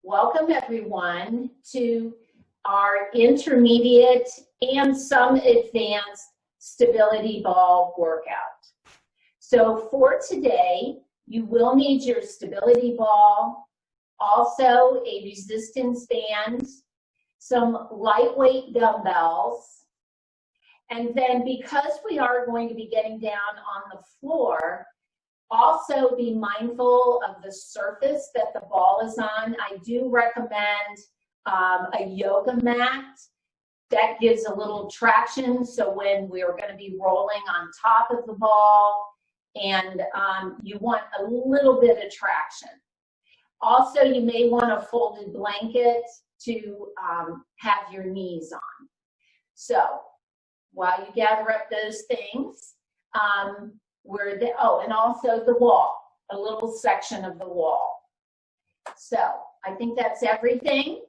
Welcome everyone to our intermediate and some advanced stability ball workout. So for today, you will need your stability ball, also a resistance band, some lightweight dumbbells, and then because we are going to be getting down on the floor, also be mindful of the surface that the ball is on. I do recommend a yoga mat that gives a little traction, so when we're going to be rolling on top of the ball, and you want a little bit of traction. Also, you may want a folded blanket to have your knees on. So while you gather up those things, and also the wall, a little section of the wall. So I think that's everything.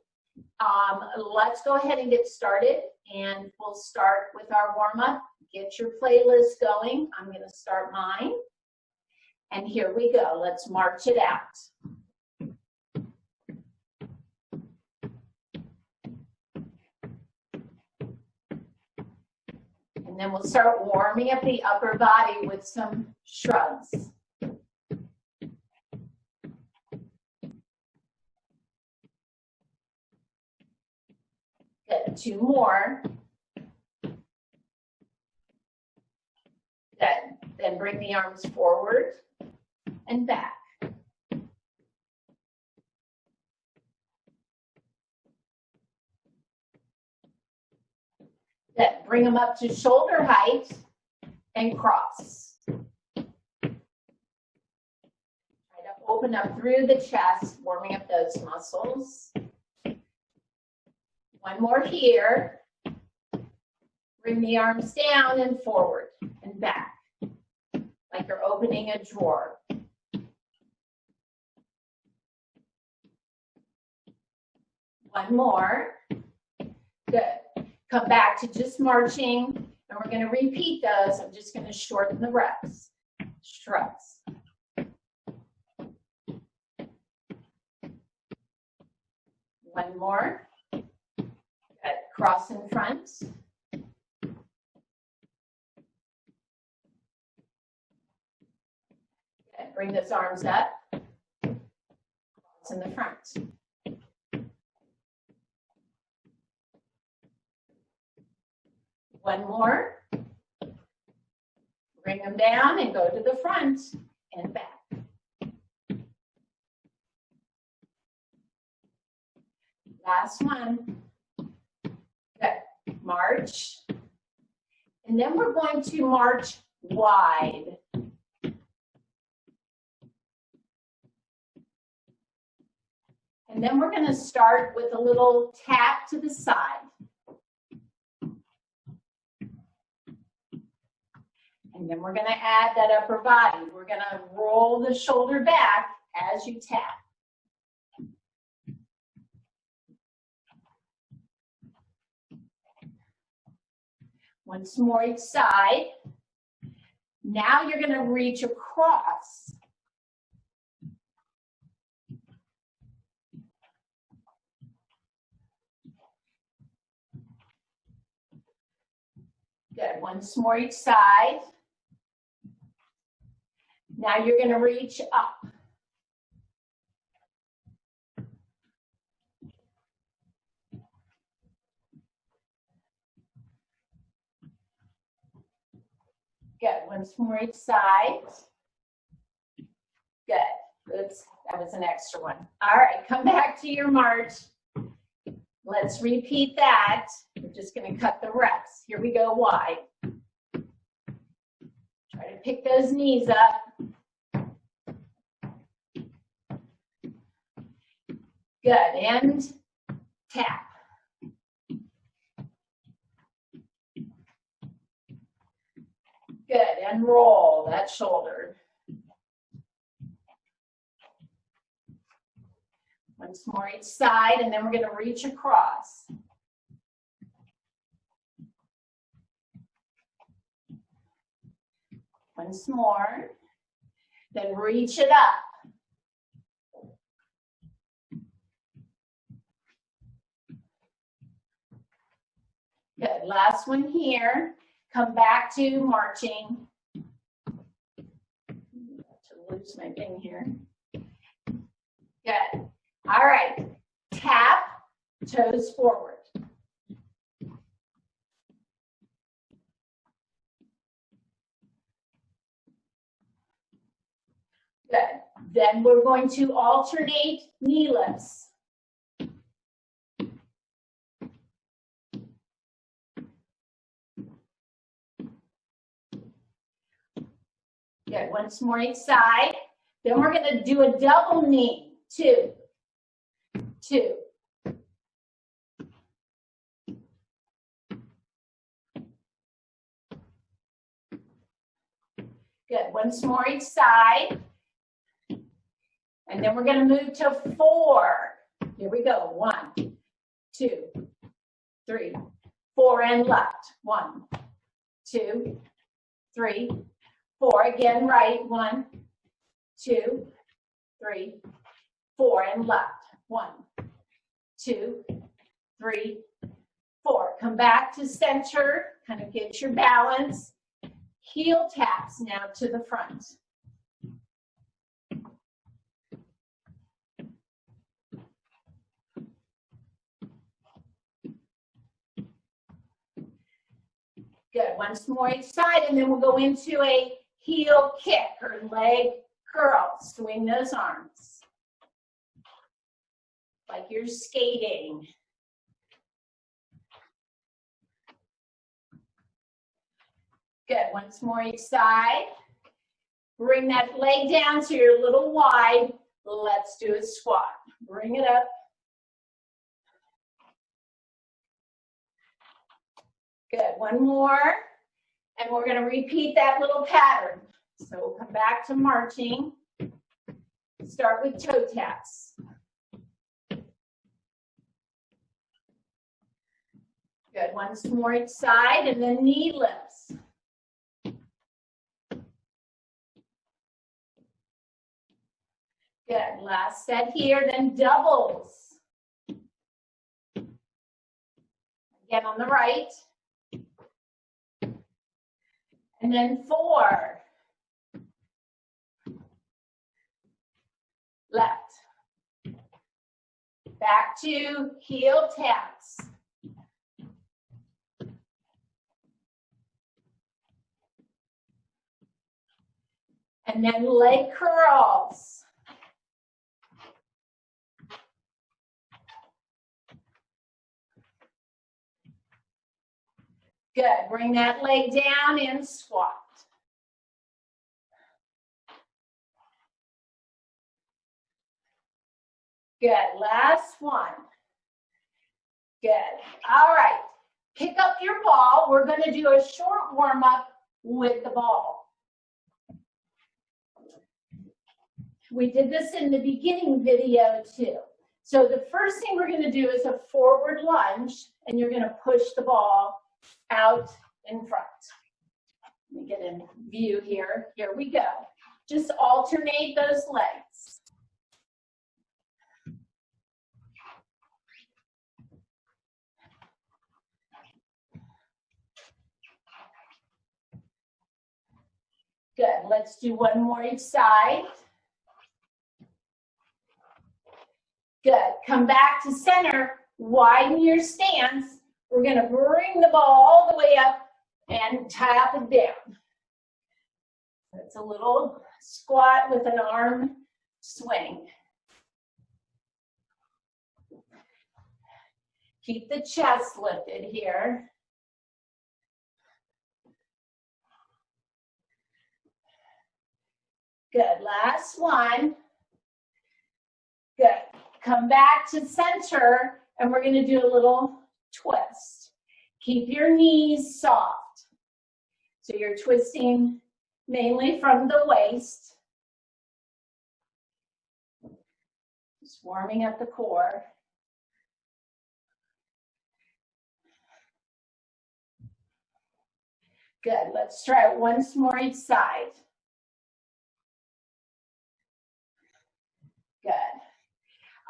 Let's go ahead and get started, and we'll start with our warm-up. Get your playlist going. I'm going to start mine. And here we go. Let's march it out. And then we'll start warming up the upper body with some shrugs. Good. 2 more. Good. Then bring the arms forward and back. Then bring them up to shoulder height and cross. Try to open up through the chest, warming up those muscles. One more here. Bring the arms down and forward and back, like you're opening a drawer. One more. Good. Come back to just marching, and we're going to repeat those. I'm just going to shorten the reps. Shrugs. One more. Good. Cross in front. Good. Bring those arms up. Cross in the front. One more. Bring them down and go to the front and back. Last one. Good. March. And then we're going to march wide. And then we're going to start with a little tap to the side. And then we're going to add that upper body. We're going to roll the shoulder back as you tap. Once more each side. Now you're going to reach across. Good. Once more each side. Now you're going to reach up. Good. Once more each side. Good. Oops, that was an extra one. All right, come back to your march. Let's repeat that. We're just going to cut the reps. Here we go wide. Try to pick those knees up. Good, and tap. Good, and roll that shoulder. Once more each side, and then we're going to reach across. Once more, then reach it up. Good. Last one here. Come back to marching. To lose my thing here. Good. All right. Tap, toes forward. Good. Then we're going to alternate knee lifts. Good. Once more each side. Then we're going to do a double knee. 2, 2. Good. Once more each side. And then we're going to move to 4. Here we go. 1, 2, 3, 4, and left. 1, 2, 3, 4. Again, right. 1, 2, 3, 4, and left. 1, 2, 3, 4. Come back to center. Kind of get your balance. Heel taps now to the front. Good. Once more each side, and then we'll go into a heel kick or leg curl. Swing those arms like you're skating. Good. Once more each side. Bring that leg down so you're a little wide. Let's do a squat. Bring it up. Good. One more. And we're going to repeat that little pattern. So we'll come back to marching. Start with toe taps. Good. Once more each side, and then knee lifts. Good. Last set here, then doubles. Again on the right. And then 4. Left. Back to heel taps. And then leg curls. Good. Bring that leg down and squat. Good. Last one. Good. All right. Pick up your ball. We're going to do a short warm-up with the ball. We did this in the beginning video too. So the first thing we're going to do is a forward lunge, and you're going to push the ball out in front. Let me get in view here. Here we go. Just alternate those legs. Good. Let's do one more each side. Good. Come back to center. Widen your stance. We're going to bring the ball all the way up and tap it down. It's a little squat with an arm swing. Keep the chest lifted here. Good. Last one. Good. Come back to center, and we're going to do a little twist. Keep your knees soft. So you're twisting mainly from the waist. Just warming up the core. Good. Let's try it once more each side. Good.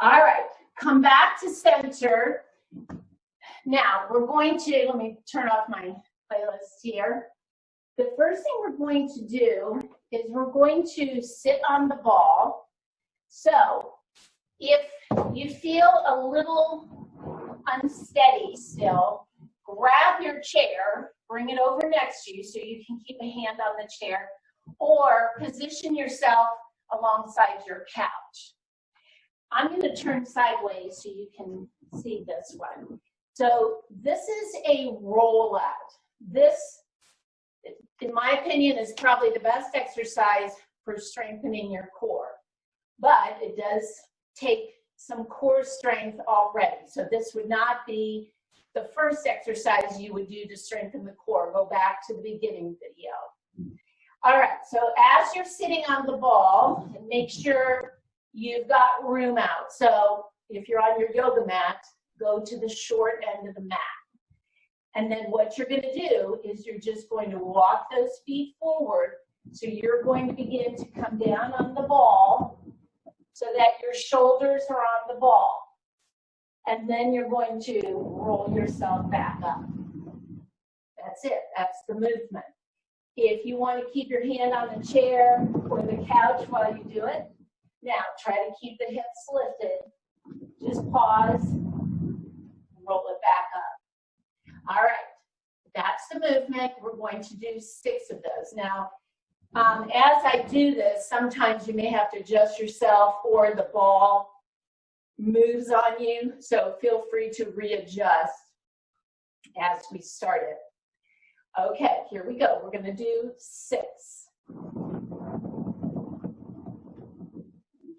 All right. Come back to center. Now, we're going to, let me turn off my playlist here. The first thing we're going to do is we're going to sit on the ball. So, if you feel a little unsteady still, grab your chair, bring it over next to you so you can keep a hand on the chair, or position yourself alongside your couch. I'm going to turn sideways so you can see this one. So this is a rollout. This, in my opinion, is probably the best exercise for strengthening your core. But it does take some core strength already. So this would not be the first exercise you would do to strengthen the core. Go back to the beginning video. All right, so as you're sitting on the ball, and make sure you've got room out. So if you're on your yoga mat, go to the short end of the mat. And then what you're going to do is you're just going to walk those feet forward. So you're going to begin to come down on the ball so that your shoulders are on the ball. And then you're going to roll yourself back up. That's it. That's the movement. If you want to keep your hand on the chair or the couch while you do it, now try to keep the hips lifted. Just pause, roll it back up. All right, that's the movement. We're going to do 6 of those. Now, as I do this, sometimes you may have to adjust yourself or the ball moves on you, so feel free to readjust as we start it. Okay, here we go. We're going to do 6.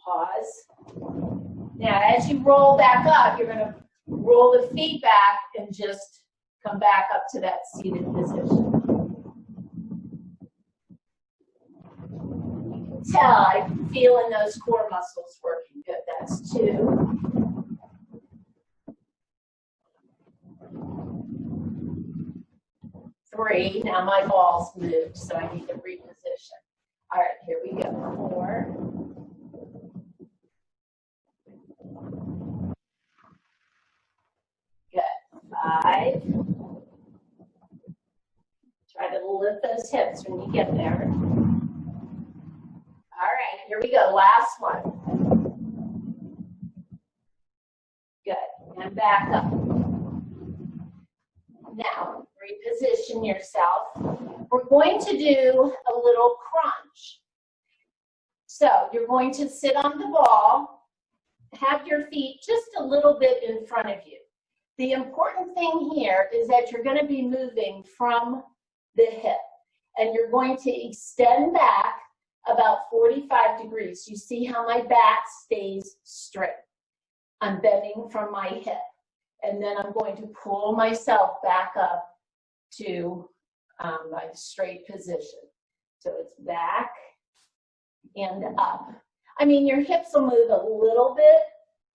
Pause. Now, as you roll back up, you're going to roll the feet back and just come back up to that seated position. You can tell I'm feeling those core muscles working good. That's 2. Three. Now my ball's moved, so I need to reposition. All right, here we go. 4. Good. 5. Try to lift those hips when you get there. All right, here we go. Last one. Good. And back up. Now, reposition yourself. We're going to do a little crunch. So you're going to sit on the ball, have your feet just a little bit in front of you. The important thing here is that you're going to be moving from the hip, and you're going to extend back about 45 degrees. You see how my back stays straight. I'm bending from my hip. And then I'm going to pull myself back up to my straight position. So it's back and up. I mean, your hips will move a little bit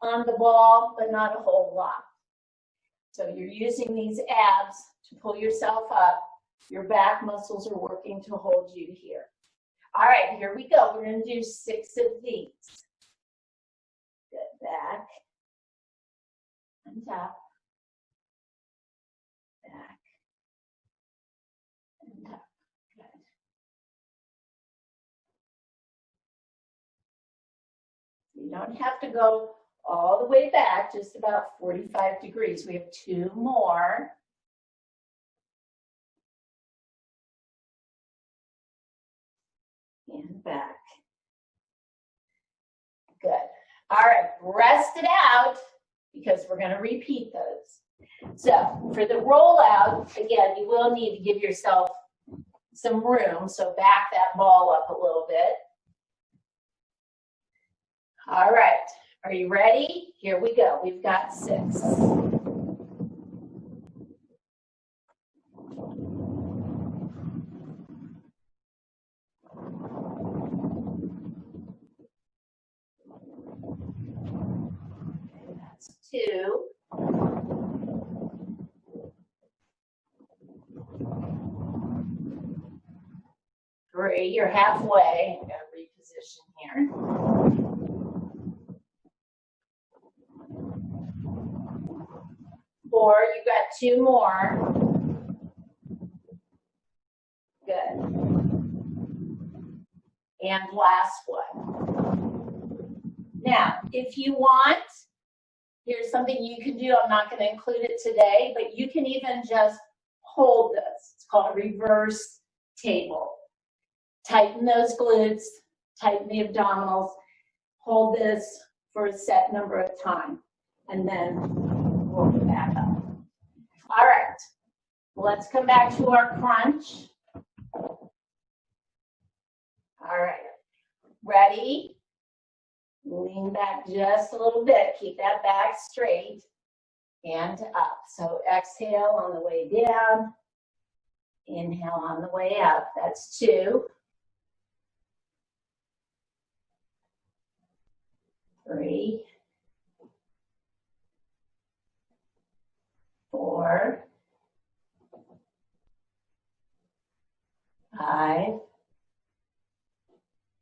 on the ball, but not a whole lot. So you're using these abs to pull yourself up. Your back muscles are working to hold you here. All right, here we go. We're going to do 6 of these. Good, back. And up, back, and up. Good. You don't have to go all the way back, just about 45 degrees. We have 2 more. And back. Good. All right, rest it out, because we're going to repeat those. So for the rollout, again, you will need to give yourself some room, so back that ball up a little bit. All right, are you ready? Here we go. We've got 6. That's 2. 3, you're halfway. I'm going to reposition here. 4. 4. You got 2 more. Good. And last one. Now, if you want, here's something you can do. I'm not going to include it today, but you can even just hold this. It's called a reverse table. Tighten those glutes, tighten the abdominals, hold this for a set number of time, and then roll it back up. All right, let's come back to our crunch. All right, ready? Lean back just a little bit. Keep that back straight and up. So exhale on the way down. Inhale on the way up. That's 2. 3. 4. 5.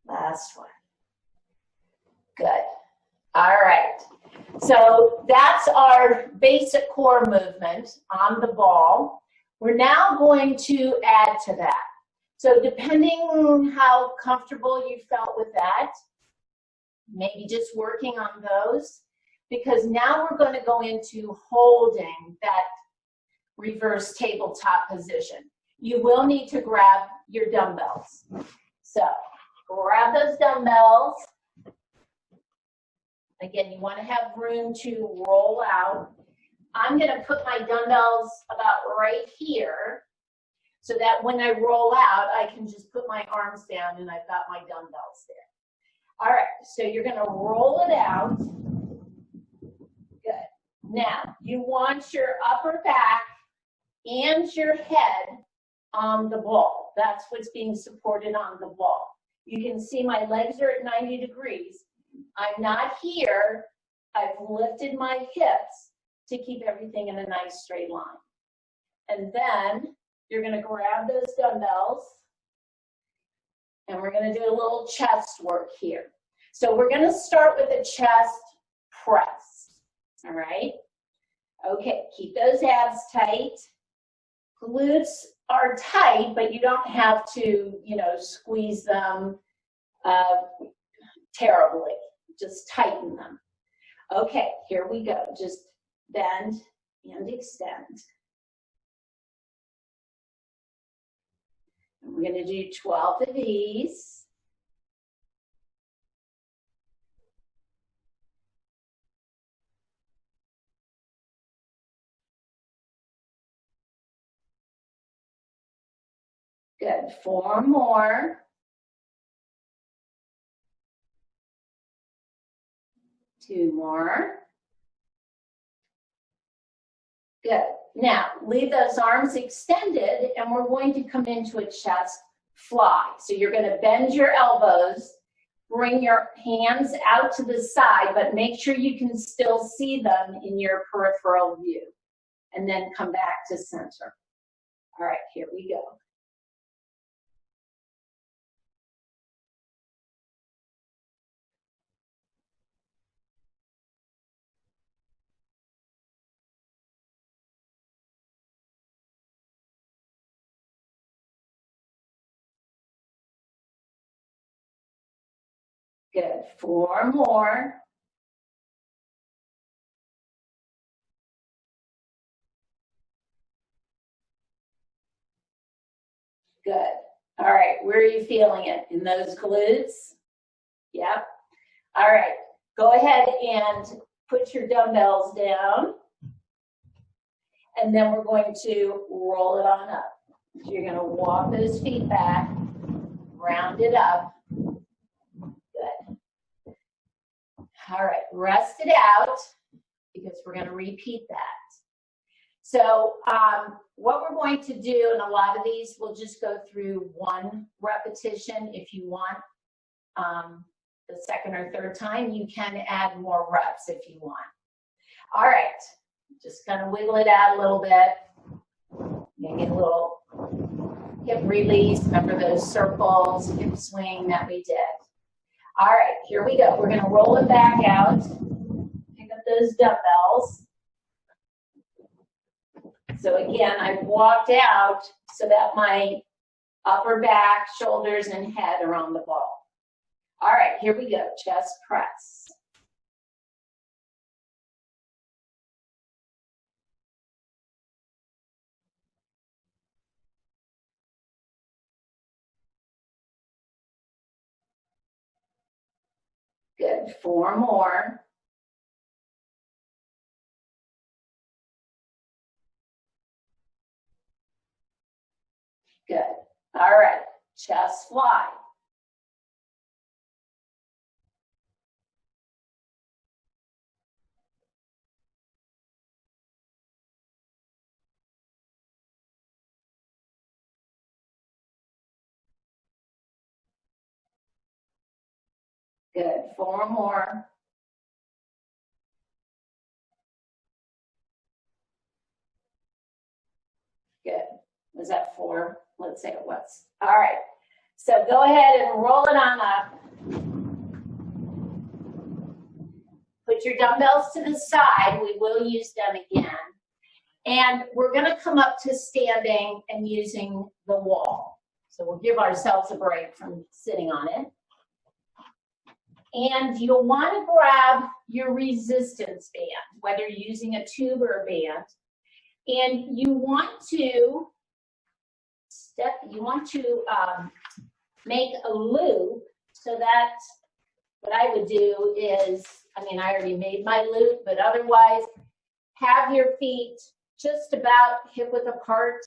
Last one. Good. All right. So that's our basic core movement on the ball. We're now going to add to that. So depending how comfortable you felt with that, maybe just working on those, because now we're going to go into holding that reverse tabletop position. You will need to grab your dumbbells. So grab those dumbbells. Again, you want to have room to roll out. I'm going to put my dumbbells about right here so that when I roll out, I can just put my arms down and I've got my dumbbells there. All right, so you're going to roll it out. Good. Now, you want your upper back and your head on the ball. That's what's being supported on the ball. You can see my legs are at 90 degrees. I'm not here. I've lifted my hips to keep everything in a nice straight line. And then you're going to grab those dumbbells and we're going to do a little chest work here. So we're going to start with a chest press. All right. Okay. Keep those abs tight. Glutes are tight, but you don't have to, squeeze them terribly. Just tighten them. Okay, here we go. Just bend and extend. And we're going to do 12 of these. Good. 4 more. 2 more. Good. Now, leave those arms extended, and we're going to come into a chest fly. So you're going to bend your elbows, bring your hands out to the side, but make sure you can still see them in your peripheral view. And then come back to center. All right, here we go. Good. 4 more. Good. All right. Where are you feeling it? In those glutes? Yep. All right. Go ahead and put your dumbbells down. And then we're going to roll it on up. So you're going to walk those feet back, round it up. Good. All right, rest it out because we're going to repeat that. So what we're going to do, and a lot of these, we'll just go through 1 repetition. If you want the second or third time, you can add more reps if you want. All right, just kind of wiggle it out a little bit. You get a little hip release. Remember those circles, hip swing that we did. All right, here we go. We're going to roll it back out. Pick up those dumbbells. So again, I've walked out so that my upper back, shoulders, and head are on the ball. All right, here we go, chest press. Good, 4 more. Good, all right, chest fly. Good, 4 more. Good, was that 4? Let's say it was. All right, so go ahead and roll it on up. Put your dumbbells to the side. We will use them again. And we're going to come up to standing and using the wall. So we'll give ourselves a break from sitting on it. And you'll want to grab your resistance band, whether you're using a tube or a band. And you want to make a loop so that what I would do is, I mean, I already made my loop, but otherwise have your feet just about hip width apart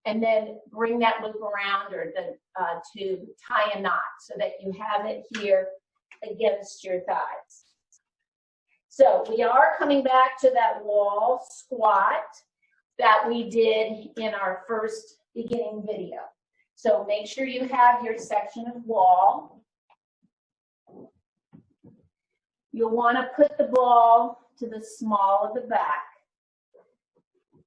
and then bring that loop around or the to tie a knot so that you have it here against your thighs. So we are coming back to that wall squat that we did in our first beginning video. So make sure you have your section of wall. You'll want to put the ball to the small of the back.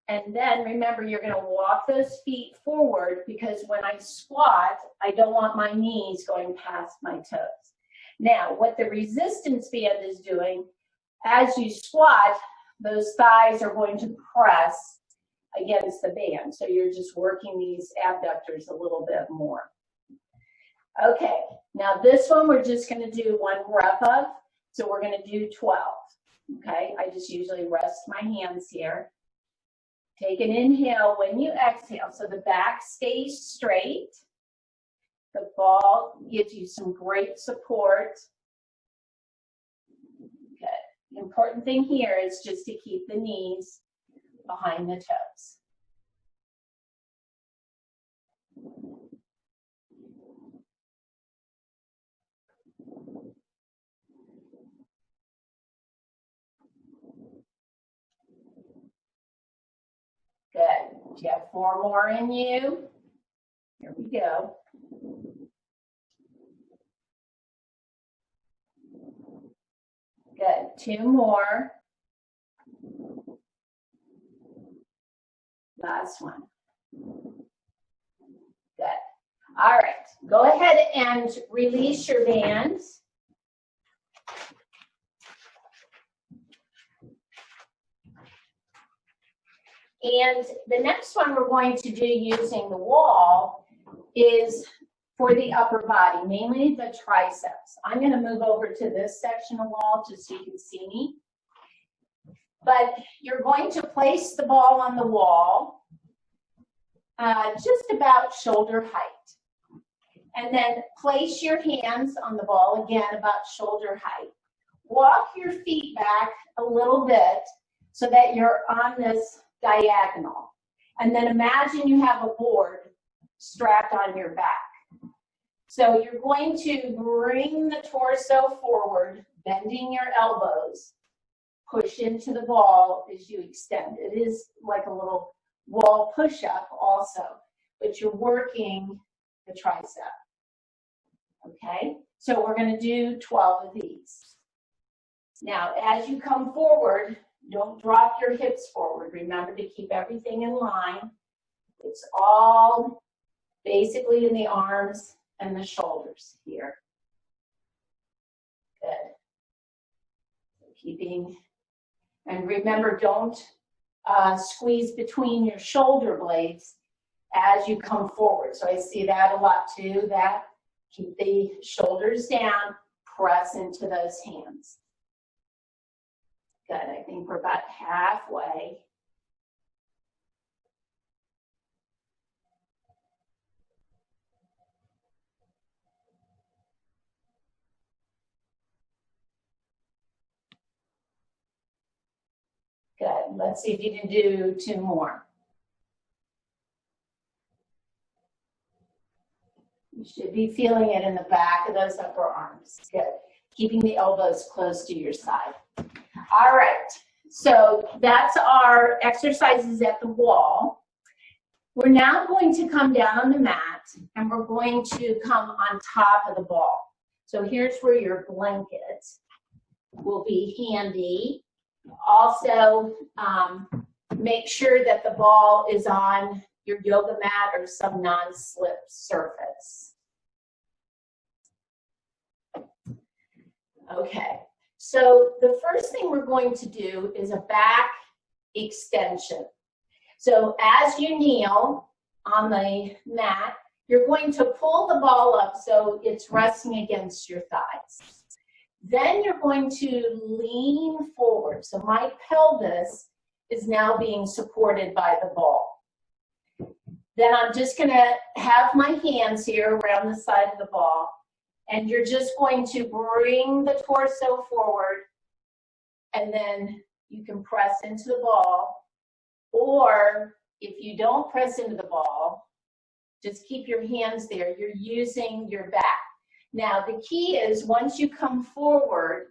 And then remember, you're going to walk those feet forward because when I squat, I don't want my knees going past my toes. Now, what the resistance band is doing, as you squat, those thighs are going to press against the band. So you're just working these abductors a little bit more. Okay, now this one we're just going to do 1 rep of. So we're going to do 12. Okay, I just usually rest my hands here. Take an inhale when you exhale. So the back stays straight. The ball gives you some great support. Good. The important thing here is just to keep the knees behind the toes. Good. Do you have 4 more in you? Here we go. Good. 2 more. Last one. Good. All right. Go ahead and release your bands. And the next one we're going to do using the wall is for the upper body, mainly the triceps. I'm going to move over to this section of wall just so you can see me. But you're going to place the ball on the wall just about shoulder height. And then place your hands on the ball again about shoulder height. Walk your feet back a little bit so that you're on this diagonal. And then imagine you have a board strapped on your back. So you're going to bring the torso forward, bending your elbows, push into the ball as you extend. It is like a little wall push-up also, but you're working the tricep. Okay, so we're going to do 12 of these. Now, as you come forward, don't drop your hips forward. Remember to keep everything in line. It's all basically in the arms and the shoulders here. Good. Keeping, and remember, don't squeeze between your shoulder blades as you come forward. So I see that a lot too, that keep the shoulders down, press into those hands. Good, I think we're about halfway. Good, let's see if you can do 2 more. You should be feeling it in the back of those upper arms. Good. Keeping the elbows close to your side. All right. So that's our exercises at the wall. We're now going to come down on the mat and we're going to come on top of the ball. So here's where your blanket will be handy. Also, make sure that the ball is on your yoga mat or some non-slip surface. Okay, so the first thing we're going to do is a back extension. So as you kneel on the mat, you're going to pull the ball up so it's resting against your thighs. Then you're going to lean forward. So my pelvis is now being supported by the ball. Then I'm just going to have my hands here around the side of the ball, and you're just going to bring the torso forward, and then you can press into the ball, or if you don't press into the ball, just keep your hands there. You're using your back. Now, the key is once you come forward,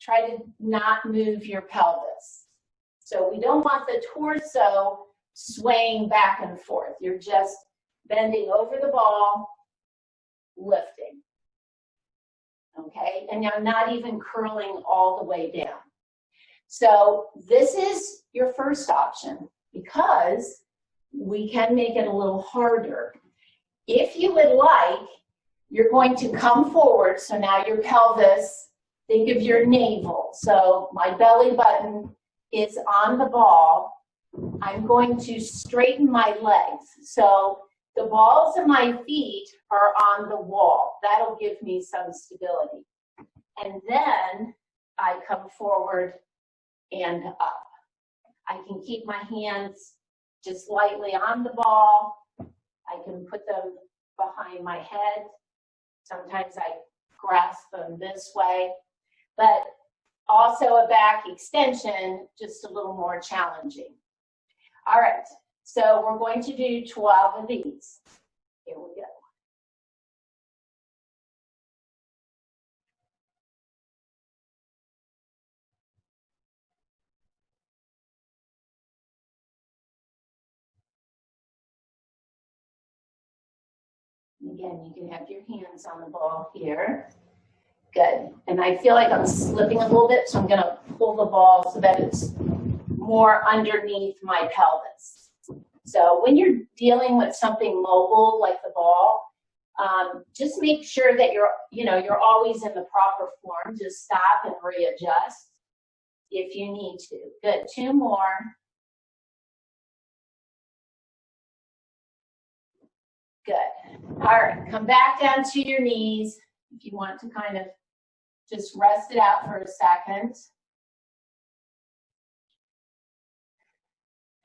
try to not move your pelvis. So we don't want the torso swaying back and forth. You're just bending over the ball, lifting. Okay, and you're not even curling all the way down. So this is your first option because we can make it a little harder. If you would like, you're going to come forward. So now your pelvis, think of your navel. So my belly button is on the ball. I'm going to straighten my legs. So the balls of my feet are on the wall. That'll give me some stability. And then I come forward and up. I can keep my hands just lightly on the ball. I can put them behind my head. Sometimes I grasp them this way. But also a back extension, just a little more challenging. All right. So we're going to do 12 of these. Here we go. Again, you can have your hands on the ball here. Good. And I feel like I'm slipping a little bit, so I'm going to pull the ball so that it's more underneath my pelvis. So when you're dealing with something mobile like the ball, just make sure that you're always in the proper form. Just stop and readjust if you need to. Good. 2 more. Good. All right. Come back down to your knees if you want to kind of just rest it out for a second.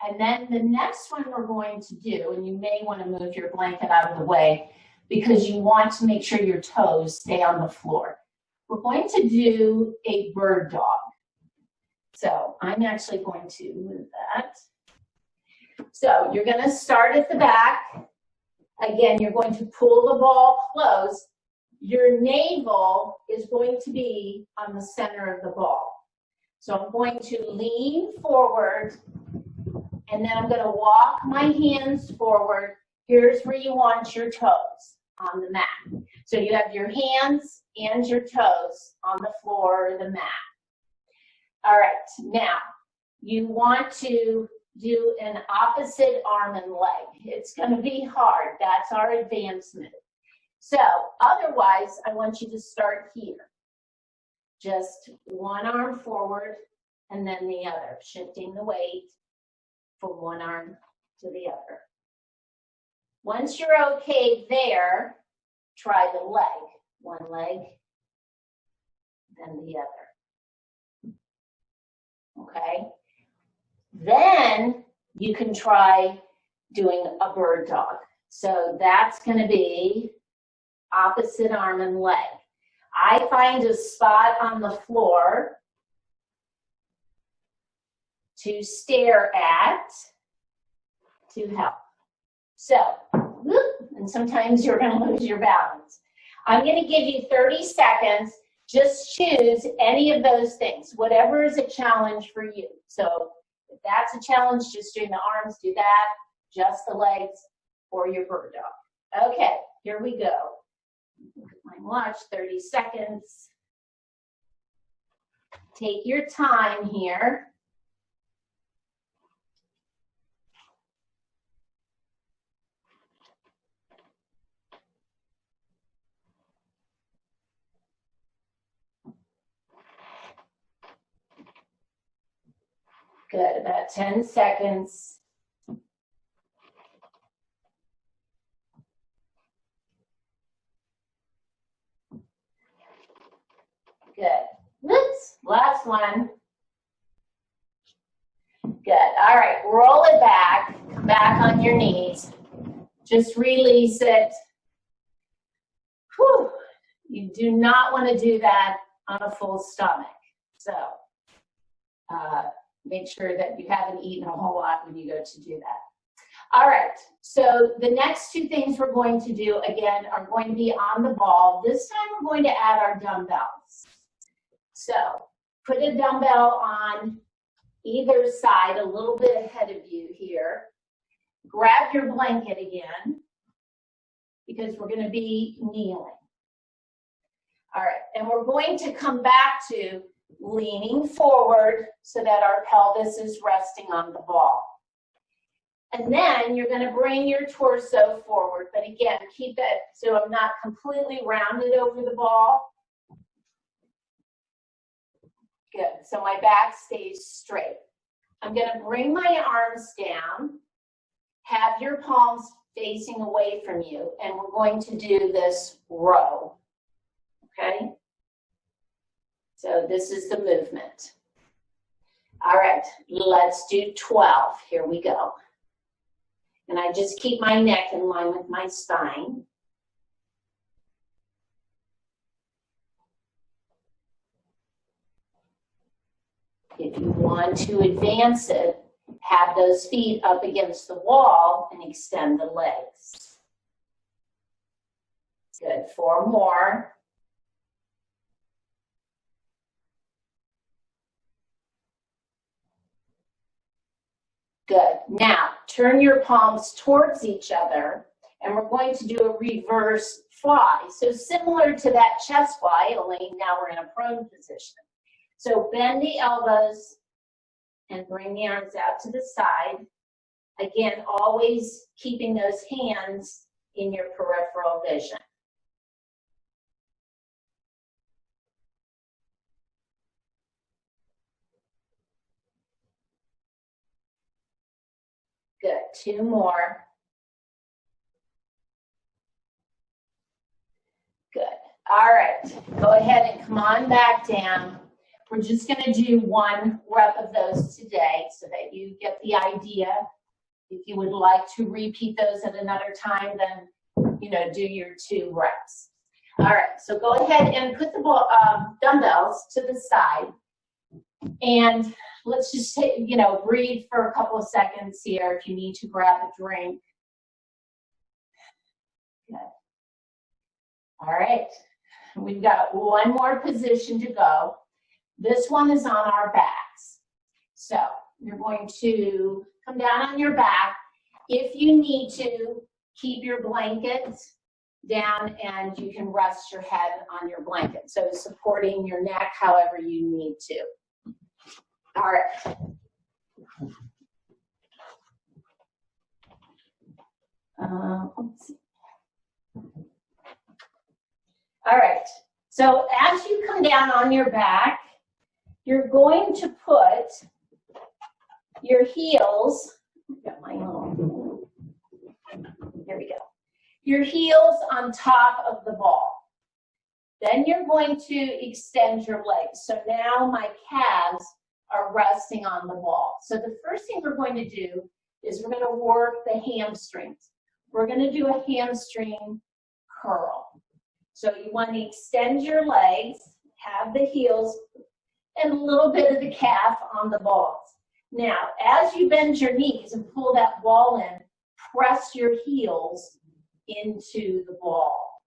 And then the next one we're going to do, and you may want to move your blanket out of the way because you want to make sure your toes stay on the floor. We're going to do a bird dog. So I'm actually going to move that. So you're going to start at the back. Again, you're going to pull the ball close. Your navel is going to be on the center of the ball. So I'm going to lean forward, and then I'm going to walk my hands forward. Here's where you want your toes on the mat. So you have your hands and your toes on the floor or the mat. All right, now you want to do an opposite arm and leg. It's going to be hard. That's our advancement. So otherwise, I want you to start here. Just one arm forward and then the other, shifting the weight from one arm to the other. Once you're okay there, try the leg. One leg, then the other. Okay? Then you can try doing a bird dog. So that's going to be opposite arm and leg. I find a spot on the floor to stare at to help. So, and sometimes you're going to lose your balance. I'm going to give you 30 seconds. Just choose any of those things, whatever is a challenge for you. So if that's a challenge, just doing the arms, do that. Just the legs or your bird dog. Okay, here we go. Look at my watch, 30 seconds. Take your time here. Good, about 10 seconds. Good. Whoops, last one. Good. All right, roll it back. Come back on your knees. Just release it. Whew. You do not want to do that on a full stomach. So make sure that you haven't eaten a whole lot when you go to do that. All right, so the next two things we're going to do, again, are going to be on the ball. This time we're going to add our dumbbells. So put a dumbbell on either side, a little bit ahead of you here. Grab your blanket again, because we're going to be kneeling. All right, and we're going to come back to leaning forward so that our pelvis is resting on the ball. And then you're going to bring your torso forward, but again, keep it so I'm not completely rounded over the ball. Good, so my back stays straight. I'm going to bring my arms down, have your palms facing away from you, and we're going to do this row, okay? So this is the movement. All right, let's do 12. Here we go. And I just keep my neck in line with my spine. If you want to advance it, have those feet up against the wall and extend the legs. Good, 4 more. Good. Now, turn your palms towards each other, and we're going to do a reverse fly. So similar to that chest fly, only now we're in a prone position. So bend the elbows and bring the arms out to the side. Again, always keeping those hands in your peripheral vision. Good, 2 more. Good, all right, go ahead and come on back down. We're just gonna do 1 rep of those today so that you get the idea. If you would like to repeat those at another time, then, you know, do your 2 reps. All right, so go ahead and put the dumbbells to the side. And let's just take, you know, breathe for a couple of seconds here if you need to grab a drink. Good. All right, we've got 1 more position to go. This one is on our backs. So you're going to come down on your back. If you need to, keep your blanket down and you can rest your head on your blanket. So supporting your neck however you need to. All right. Let's see. All right. So as you come down on your back, you're going to put your heels Got my own. Here we go. Your heels on top of the ball. Then you're going to extend your legs. So now my calves are resting on the ball. So the first thing we're going to do is we're going to work the hamstrings. We're going to do a hamstring curl. So you want to extend your legs, have the heels, and a little bit of the calf on the balls. Now, as you bend your knees and pull that ball in, press your heels into the ball.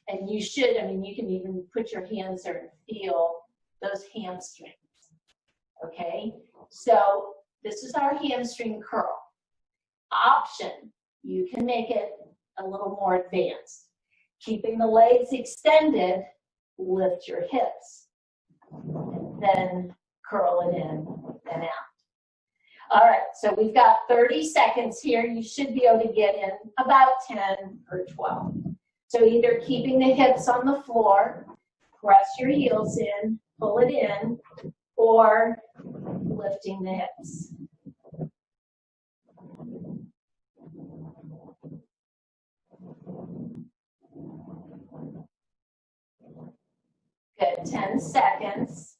And you should, I mean, you can even put your hands there and feel those hamstrings. Okay? So this is our hamstring curl. Option, you can make it a little more advanced. Keeping the legs extended, lift your hips. And then curl it in and out. All right, so we've got 30 seconds here. You should be able to get in about 10 or 12. So either keeping the hips on the floor, press your heels in, pull it in, or lifting the hips. Good, 10 seconds.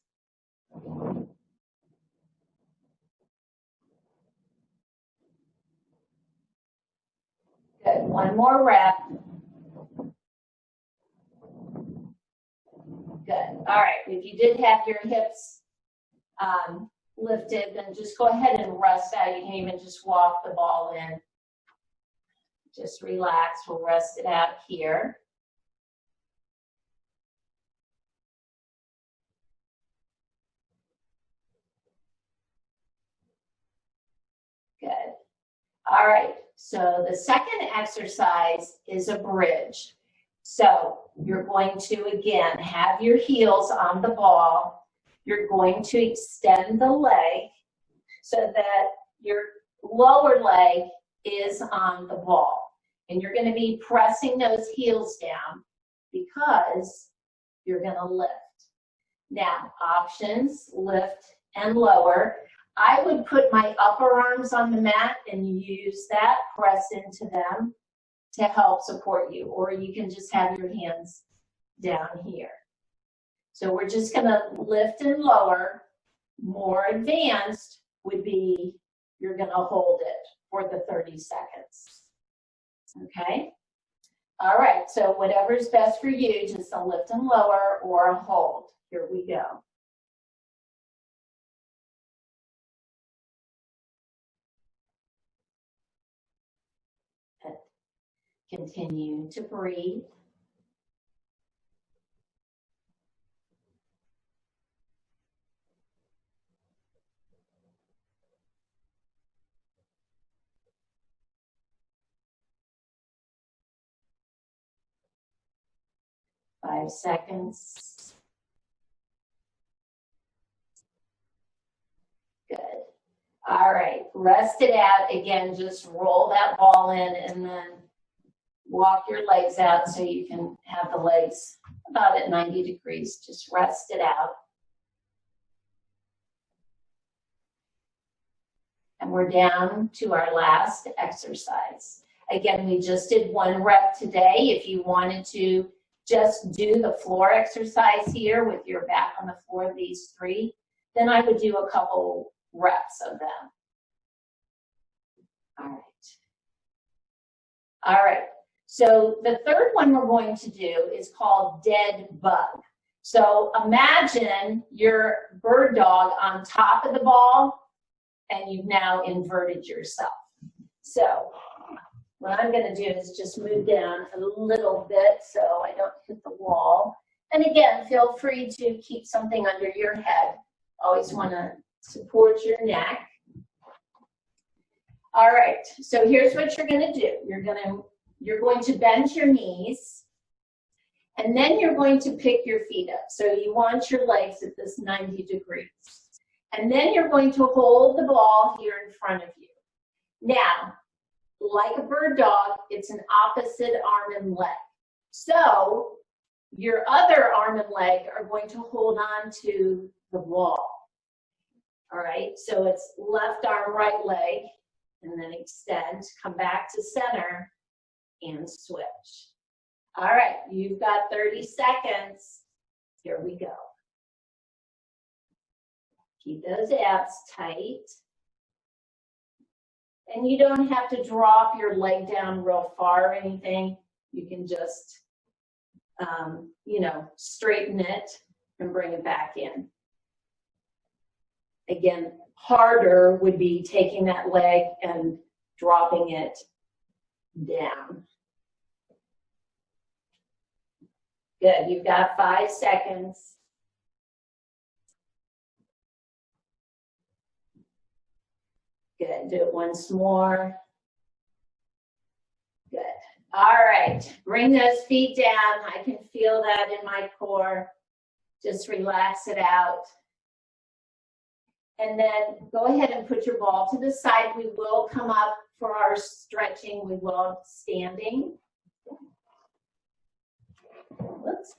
Good, one more rep. Good, all right, if you did have your hips lifted, then just go ahead and rest out. You can even just walk the ball in. Just relax, we'll rest it out here. Good. All right, so the second exercise is a bridge. So you're going to, again, have your heels on the ball. You're going to extend the leg so that your lower leg is on the ball. And you're going to be pressing those heels down because you're going to lift. Now, options, lift and lower. I would put my upper arms on the mat and use that, press into them to help support you. Or you can just have your hands down here. So we're just going to lift and lower. More advanced would be you're going to hold it for the 30 seconds. Okay? All right, so whatever's best for you, just a lift and lower or a hold. Here we go. And continue to breathe. Five seconds. Good. All right, rest it out. Again, just roll that ball in and then walk your legs out so you can have the legs about at 90 degrees. Just rest it out. And we're down to our last exercise. Again, we just did one rep today. If you wanted to just do the floor exercise here with your back on the floor, these three, then I would do a couple reps of them. All right. All right. So the third one we're going to do is called dead bug. So imagine your bird dog on top of the ball and you've now inverted yourself. So what I'm going to do is just move down a little bit so I don't hit the wall. And again, feel free to keep something under your head. Always want to support your neck. All right, so here's what you're going to do. You're going to bend your knees, and then you're going to pick your feet up. So you want your legs at this 90 degrees. And then you're going to hold the ball here in front of you. Now, like a bird dog, it's an opposite arm and leg. So your other arm and leg are going to hold on to the wall. All right, so it's left arm, right leg, and then extend, come back to center, and switch. All right, you've got 30 seconds. Here we go. Keep those abs tight. And you don't have to drop your leg down real far or anything. You can just, you know, straighten it and bring it back in. Again, harder would be taking that leg and dropping it down. Good, you've got 5 seconds. Good, do it once more. Good. All right, bring those feet down. I can feel that in my core. Just relax it out. And then go ahead and put your ball to the side. We will come up for our stretching. We will standing. Whoops.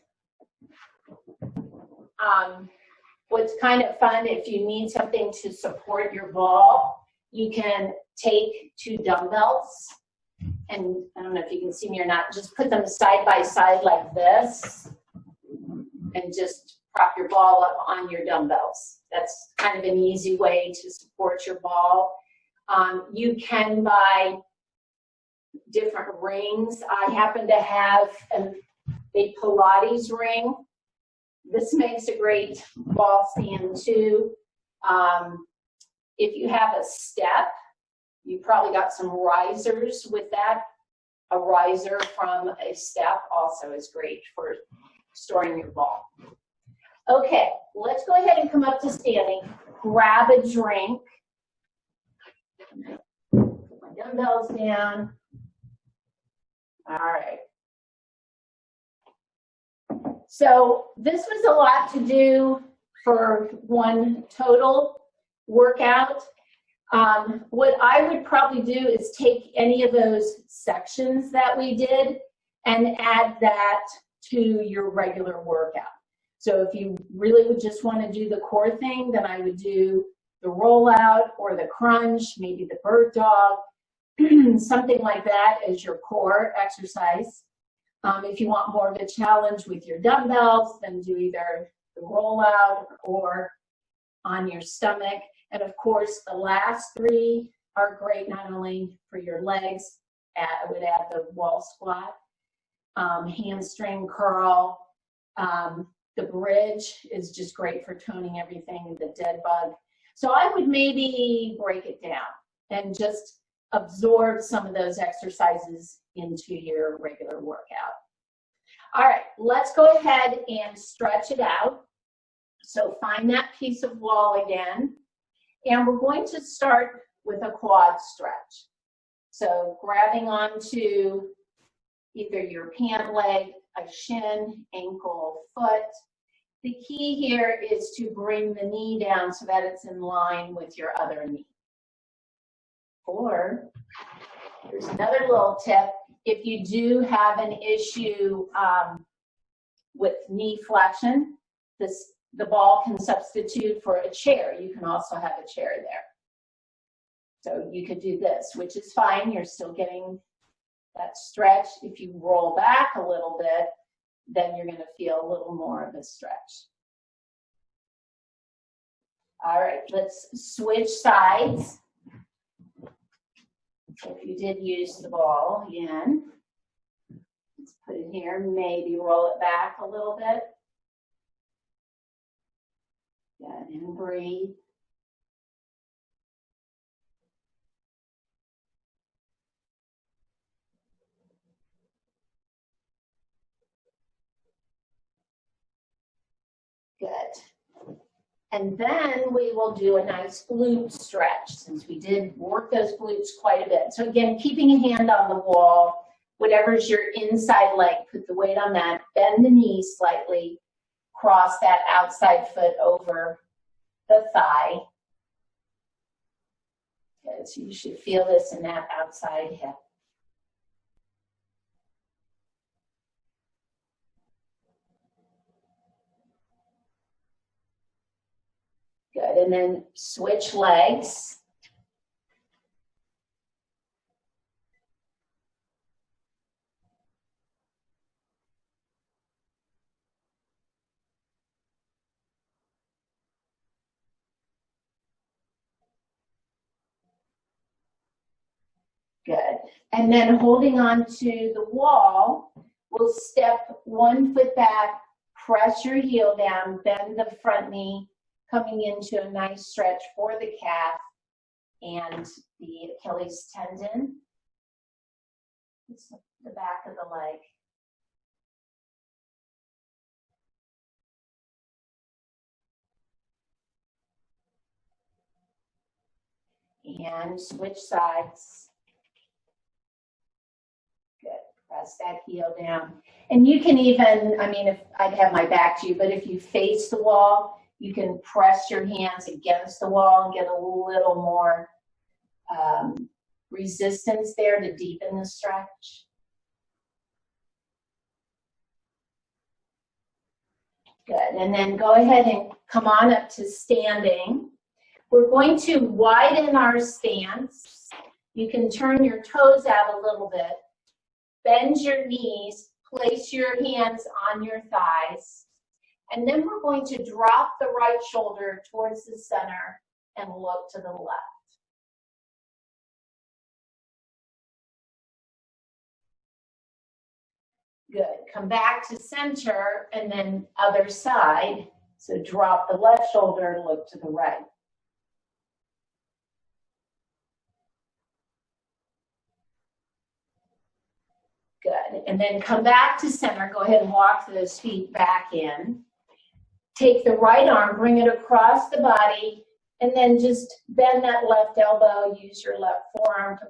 What's kind of fun, if you need something to support your ball, you can take 2 dumbbells, and I don't know if you can see me or not, just put them side by side like this, and just prop your ball up on your dumbbells. That's kind of an easy way to support your ball. You can buy different rings. I happen to have a Pilates ring. This makes a great ball stand too. If you have a step, you probably got some risers with that. A riser from a step also is great for storing your ball. Okay, let's go ahead and come up to standing. Grab a drink. Put my dumbbells down. All right. So this was a lot to do for one total workout. What I would probably do is take any of those sections that we did and add that to your regular workout. So if you really would just want to do the core thing, then I would do the rollout or the crunch, maybe the bird dog, something like that as your core exercise. If you want more of a challenge with your dumbbells, then do either the rollout or on your stomach. And of course, the last 3 are great not only for your legs, I would add the wall squat, hamstring curl. The bridge is just great for toning everything, the dead bug. So I would maybe break it down and just absorb some of those exercises into your regular workout. All right, let's go ahead and stretch it out. So find that piece of wall again. And we're going to start with a quad stretch. So grabbing onto either your pant leg, a shin, ankle, foot. The key here is to bring the knee down so that it's in line with your other knee. Or, here's another little tip. If you do have an issue with knee flexion, the ball can substitute for a chair. You can also have a chair there. So you could do this, which is fine. You're still getting that stretch. If you roll back a little bit, then you're going to feel a little more of a stretch. All right, let's switch sides. So if you did use the ball again, let's put it here, maybe roll it back a little bit. Good, and breathe. Good. And then we will do a nice glute stretch since we did work those glutes quite a bit. So again, keeping a hand on the wall, whatever's your inside leg, put the weight on that, bend the knee slightly, cross that outside foot over the thigh. Good, so you should feel this in that outside hip. Good, and then switch legs. And then holding on to the wall, we'll step 1 foot back, press your heel down, bend the front knee, coming into a nice stretch for the calf and the Achilles tendon. It's the back of the leg. And switch sides. Good. Press that heel down. And you can even, I mean, if I'd have my back to you, but if you face the wall, you can press your hands against the wall and get a little more resistance there to deepen the stretch. Good. And then go ahead and come on up to standing. We're going to widen our stance. You can turn your toes out a little bit. Bend your knees. Place your hands on your thighs. And then we're going to drop the right shoulder towards the center and look to the left. Good. Come back to center and then other side. So drop the left shoulder and look to the right. Good. And then come back to center. Go ahead and walk those feet back in. Take the right arm, bring it across the body, and then just bend that left elbow. Use your left forearm to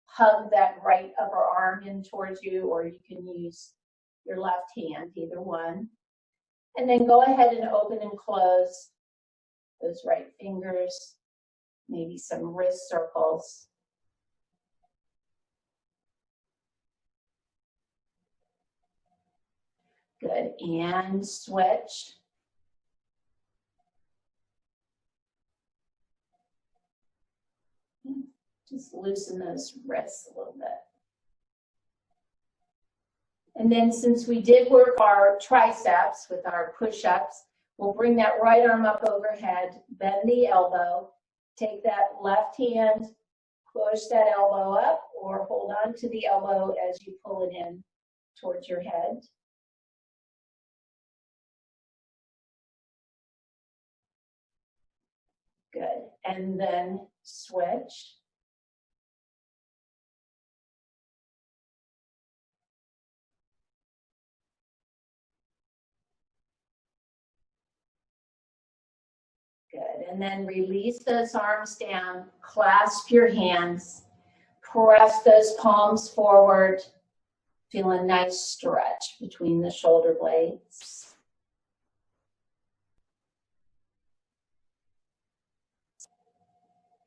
hug that right upper arm in towards you, or you can use your left hand, either one. And then go ahead and open and close those right fingers, maybe some wrist circles. Good. And switch. Just loosen those wrists a little bit. And then since we did work our triceps with our push-ups, we'll bring that right arm up overhead, bend the elbow, take that left hand, push that elbow up, or hold on to the elbow as you pull it in towards your head. Good. And then switch. Good. And then release those arms down, clasp your hands, press those palms forward. Feel a nice stretch between the shoulder blades.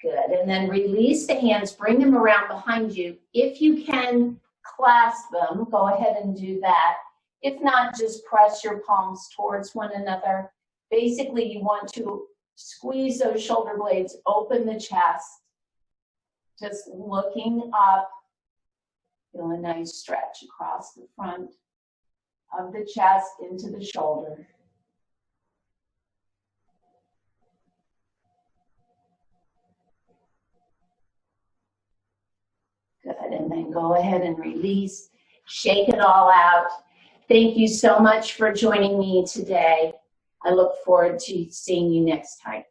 Good. And then release the hands, bring them around behind you. If you can clasp them, go ahead and do that. If not, just press your palms towards one another. Basically, you want to squeeze those shoulder blades, open the chest, just looking up. Feel a nice stretch across the front of the chest into the shoulder. Good, and then go ahead and release, shake it all out. Thank you so much for joining me today. I look forward to seeing you next time.